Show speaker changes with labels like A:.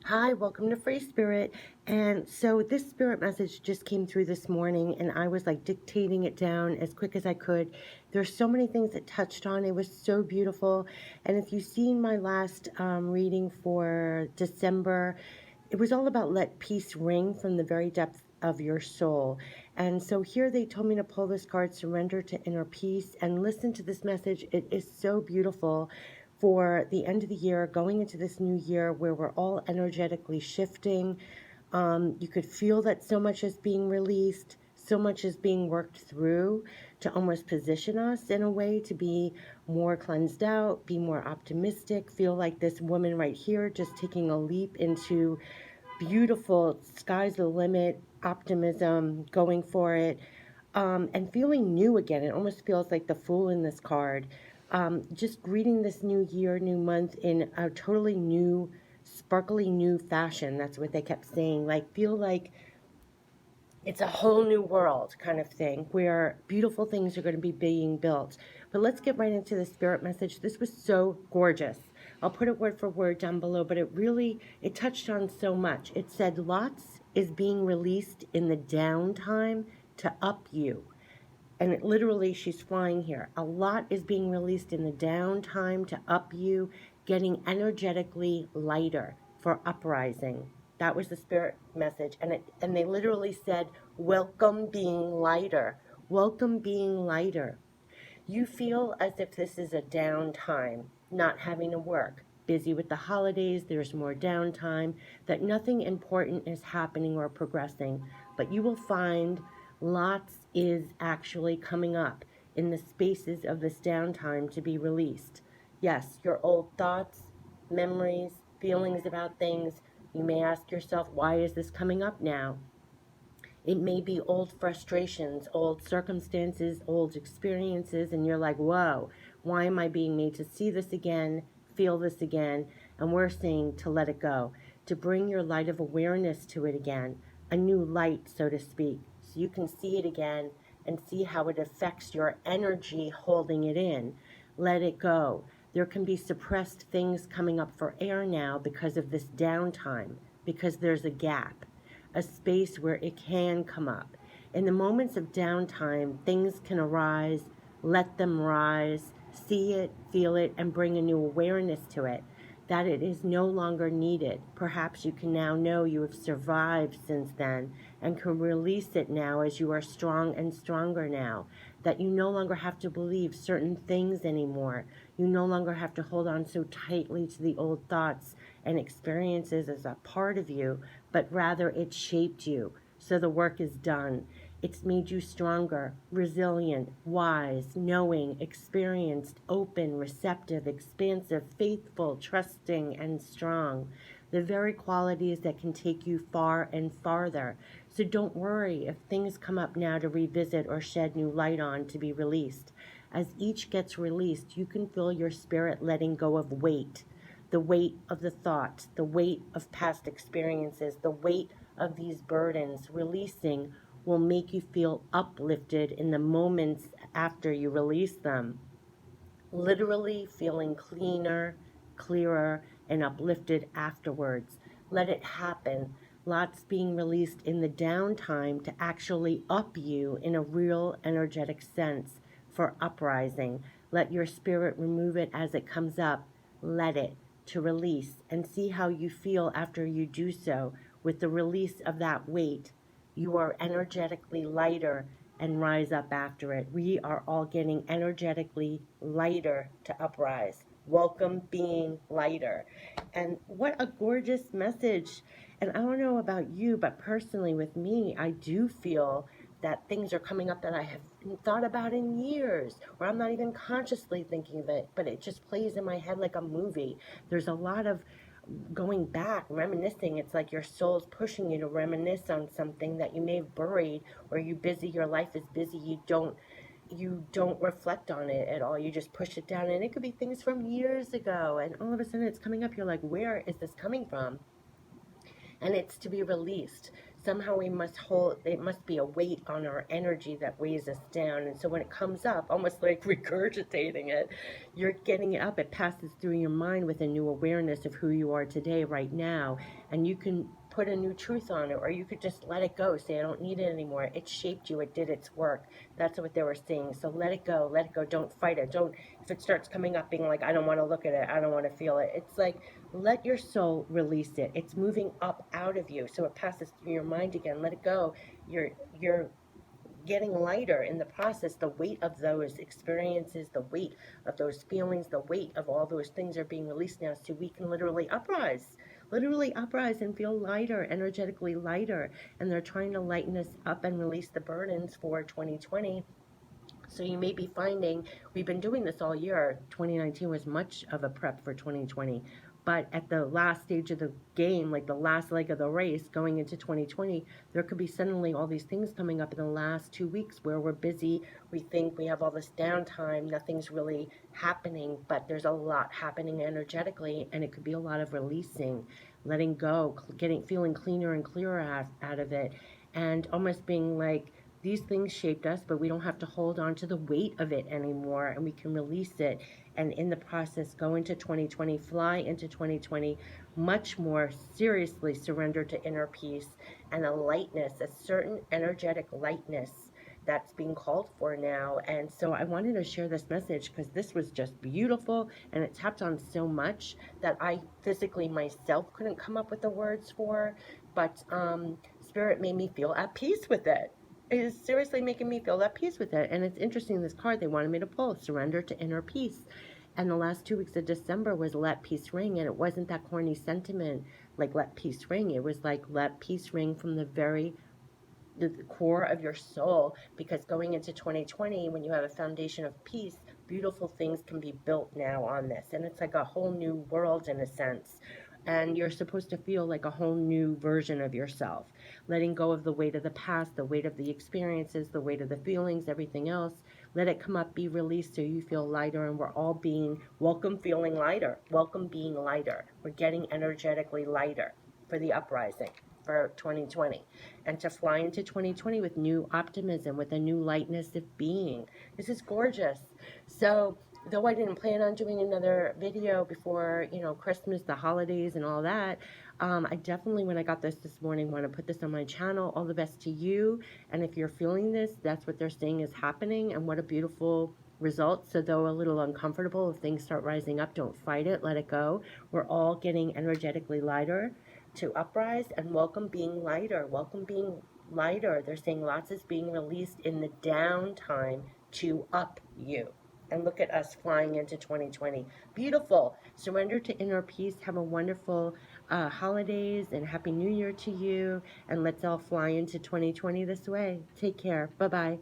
A: Hi, welcome to Free Spirit. And so this spirit message just came through this morning, and I was like dictating it down as quick as I could. There's so many things it touched on. It was so beautiful. And if you've seen my last reading for December, it was all about let peace ring from the very depth of your soul. And so here they told me to pull this card, surrender to inner peace, and listen to this message. It is so beautiful for the end of the year, going into this new year where we're all energetically shifting. You could feel that so much is being released, so much is being worked through to almost position us in a way to be more cleansed out, be more optimistic, feel like this woman right here just taking a leap into beautiful, sky's the limit, optimism, going for it, and feeling new again. It almost feels like the Fool in this card. Just greeting this new year, new month in a totally new, sparkly new fashion. That's what they kept saying. Like, feel like it's a whole new world kind of thing where beautiful things are going to be being built. But let's get right into the spirit message. This was so gorgeous. I'll put it word for word down below, but it touched on so much. It said lots is being released in the downtime to up you. And it literally, she's flying here. A lot is being released in the downtime to up you, getting energetically lighter for uprising. That was the spirit message. And they literally said, welcome being lighter. Welcome being lighter. You feel as if this is a downtime, not having to work. Busy with the holidays, there's more downtime, that nothing important is happening or progressing. But you will find lots is actually coming up in the spaces of this downtime to be released. Yes, your old thoughts, memories, feelings about things. You may ask yourself, why is this coming up now? It may be old frustrations, old circumstances, old experiences, and you're like, whoa, why am I being made to see this again, feel this again? And we're saying to let it go, to bring your light of awareness to it again, a new light, so to speak, so you can see it again and see how it affects your energy holding it in. Let it go. There can be suppressed things coming up for air now because of this downtime, because there's a gap, a space where it can come up. In the moments of downtime, things can arise, let them rise, see it, feel it, and bring a new awareness to it, that it is no longer needed. Perhaps you can now know you have survived since then and can release it now as you are strong and stronger now, that you no longer have to believe certain things anymore. You no longer have to hold on so tightly to the old thoughts and experiences as a part of you, but rather it shaped you. So the work is done. It's made you stronger, resilient, wise, knowing, experienced, open, receptive, expansive, faithful, trusting, and strong. The very qualities that can take you far and farther. So don't worry if things come up now to revisit or shed new light on to be released. As each gets released, you can feel your spirit letting go of weight, the weight of the thoughts, the weight of past experiences, the weight of these burdens. Releasing will make you feel uplifted in the moments after you release them. Literally feeling cleaner, clearer, and uplifted afterwards. Let it happen. Lots being released in the downtime to actually up you in a real energetic sense for uprising. Let your spirit remove it as it comes up. Let it to release and see how you feel after you do so with the release of that weight. You are energetically lighter and rise up after it. We are all getting energetically lighter to uprise. Welcome being lighter. And what a gorgeous message. And I don't know about you, but personally with me, I do feel that things are coming up that I have thought about in years, or I'm not even consciously thinking of it, but it just plays in my head like a movie. There's a lot of going back, reminiscing. It's like your soul's pushing you to reminisce on something that you may have buried, or you busy, your life is busy, you don't reflect on it at all. You just push it down, and it could be things from years ago, and all of a sudden it's coming up. You're like, where is this coming from? And it's to be released. somehow we must hold, it must be a weight on our energy that weighs us down. And so when it comes up, almost like regurgitating it, you're getting it up, it passes through your mind with a new awareness of who you are today, right now. And you can put a new truth on it, or you could just let it go, say, I don't need it anymore. It shaped you, it did its work. That's what they were saying. So let it go, let it go. Don't fight it. Don't, if it starts coming up being like, I don't want to look at it, I don't want to feel it. It's like, let your soul release it. It's moving up out of you. So it passes through your mind again. Let it go. You're getting lighter in the process. The weight of those experiences, the weight of those feelings, the weight of all those things are being released now, so we can literally uprise and feel lighter, energetically lighter. And they're trying to lighten us up and release the burdens for 2020. So you may be finding, we've been doing this all year. 2019 was much of a prep for 2020. But at the last stage of the game, like the last leg of the race going into 2020, there could be suddenly all these things coming up in the last 2 weeks where we're busy. We think we have all this downtime, nothing's really happening, but there's a lot happening energetically, and it could be a lot of releasing, letting go, feeling cleaner and clearer out of it, and almost being like, these things shaped us, but we don't have to hold on to the weight of it anymore, and we can release it. And in the process, go into 2020, fly into 2020, much more seriously surrender to inner peace and a lightness, a certain energetic lightness that's being called for now. And so I wanted to share this message because this was just beautiful, and it tapped on so much that I physically myself couldn't come up with the words for, but Spirit made me feel at peace with it. It is seriously making me feel at peace with it. And it's interesting, this card they wanted me to pull, surrender to inner peace. And the last 2 weeks of December was let peace ring. And it wasn't that corny sentiment like let peace ring. It was like let peace ring from the core of your soul, because going into 2020, when you have a foundation of peace, beautiful things can be built now on this. And it's like a whole new world in a sense. And you're supposed to feel like a whole new version of yourself, letting go of the weight of the past, the weight of the experiences, the weight of the feelings, everything else. Let it come up, be released, so you feel lighter. And we're all being welcome, feeling lighter, welcome being lighter. We're getting energetically lighter for the uprising for 2020, and to fly into 2020 with new optimism, with a new lightness of being. This is gorgeous. So though I didn't plan on doing another video before, Christmas, the holidays, and all that, I definitely, when I got this morning, want to put this on my channel. All the best to you. And if you're feeling this, that's what they're saying is happening, and what a beautiful result. So though a little uncomfortable, if things start rising up, don't fight it, let it go. We're all getting energetically lighter to uprise, and welcome being lighter. Welcome being lighter. They're saying lots is being released in the downtime to up you. And look at us flying into 2020. Beautiful. Surrender to inner peace. Have a wonderful holidays and Happy New Year to you. And let's all fly into 2020 this way. Take care. Bye-bye.